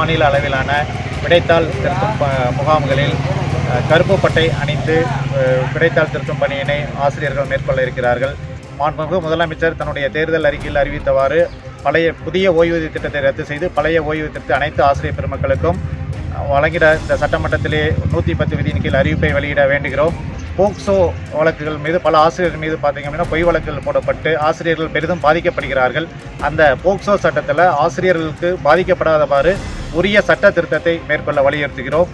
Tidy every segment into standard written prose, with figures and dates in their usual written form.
மாநில அளவிலான விடைத்தாள் திருத்தும் முகாம்களில் கருப்பு பட்டை அணிந்து விடைத்தாள் திருத்தும் பணியினை ஆசிரியர்கள் மேற்கொள்ள இருக்கிறார்கள். மாண்புமிகு முதலமைச்சர் தன்னுடைய தேர்தல் அறிக்கையில் அறிவித்தவாறு புதிய ஓய்வூதிய திட்டத்தை ரத்து செய்து பழைய ஓய்வூதிய திட்டத்தை அனைத்து ஆசிரியர் பெருமக்களுக்கும் வழங்கிட இந்த சட்டமன்றத்திலே 110 விதியின் கீழ் அறிவிப்பை வெளியிட வேண்டுகிறோம். போக்சோ வழக்குகள் மீது பல ஆசிரியர்கள் மீது பார்த்தீங்க அப்படின்னா பொய் வழக்குகள் போடப்பட்டு ஆசிரியர்கள் பெரிதும் பாதிக்கப்படுகிறார்கள். அந்த போக்சோ சட்டத்தில் ஆசிரியர்களுக்கு பாதிக்கப்படாதவாறு உரிய சட்ட திருத்தத்தை மேற்கொள்ள வலியுறுத்துகிறோம்.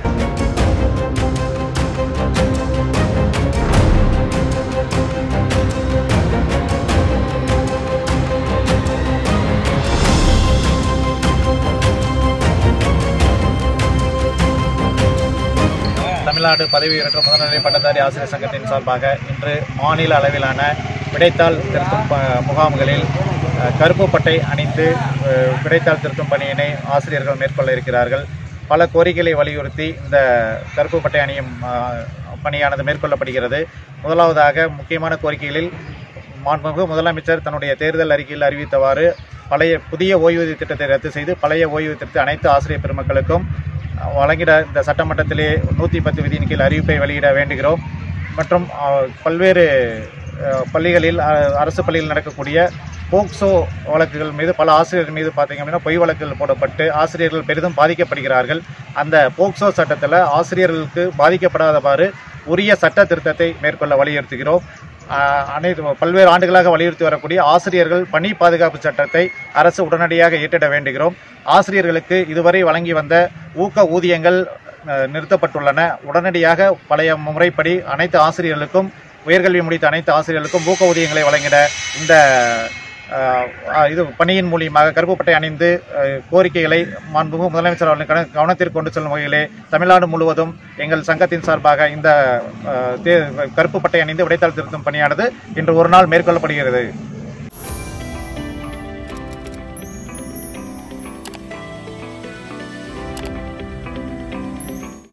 தமிழ்நாடு பதவி உயர்ற்ற முதுநிலை பட்டதாரி ஆசிரியர் சங்கத்தின் சார்பாக இன்று மாநில அளவிலான விடைத்தாள் திருத்தும் முகாம்களில் கருப்பு பட்டை அணிந்து விடைத்தாள் திருத்தும் பணியினை ஆசிரியர்கள் மேற்கொள்ள இருக்கிறார்கள். பல கோரிக்கைகளை வலியுறுத்தி இந்த கருப்பு பட்டை அணியும் பணியானது மேற்கொள்ளப்படுகிறது. முதலாவதாக முக்கியமான கோரிக்கைகளில் மாண்புமிகு முதலமைச்சர் தன்னுடைய தேர்தல் அறிக்கையில் அறிவித்தவாறு புதிய ஓய்வூதிய திட்டத்தை ரத்து செய்து பழைய ஓய்வூதிய திட்டத்தை அனைத்து ஆசிரியர் பெருமக்களுக்கும் வழங்கிட இந்த சட்டமன்றத்திலே 110 விதியின் கீழ் அறிவிப்பை வெளியிட வேண்டுகிறோம். மற்றும் பல்வேறு பள்ளிகளில் அரசு பள்ளியில் நடக்கக்கூடிய போக்சோ வழக்குகள் மீது பல ஆசிரியர்கள் மீது பார்த்தீங்க அப்படின்னா பொய் வழக்குகள் போடப்பட்டு ஆசிரியர்கள் பெரிதும் பாதிக்கப்படுகிறார்கள். அந்த போக்சோ சட்டத்தில் ஆசிரியர்களுக்கு பாதிக்கப்படாதவாறு உரிய சட்ட திருத்தத்தை மேற்கொள்ள வலியுறுத்துகிறோம். பல்வேறு ஆண்டுகளாக வலியுறுத்தி வரக்கூடிய ஆசிரியர்கள் பணி பாதுகாப்பு சட்டத்தை அரசு உடனடியாக ஏற்றிட வேண்டுகிறோம். ஆசிரியர்களுக்கு இதுவரை வழங்கி வந்த ஊக்க ஊதியங்கள் நிறுத்தப்பட்டுள்ளன. உடனடியாக பழைய முறைப்படி அனைத்து ஆசிரியர்களுக்கும் உயர்கல்வி முடித்த அனைத்து ஆசிரியர்களுக்கும் ஊக்க ஊதியங்களை வழங்கிட இந்த பணியின் மூலியமாக கருப்பு பட்டை அணிந்து கோரிக்கைகளை மாண்புமிகு முதலமைச்சர் அவர்களின் கவனத்திற்கு கொண்டு செல்லும் வகையிலே தமிழ்நாடு முழுவதும் எங்கள் சங்கத்தின் சார்பாக இந்த கருப்பு பட்டை அணிந்து விடைத்தாள் திருத்தும் பணியானது இன்று ஒரு நாள் மேற்கொள்ளப்படுகிறது.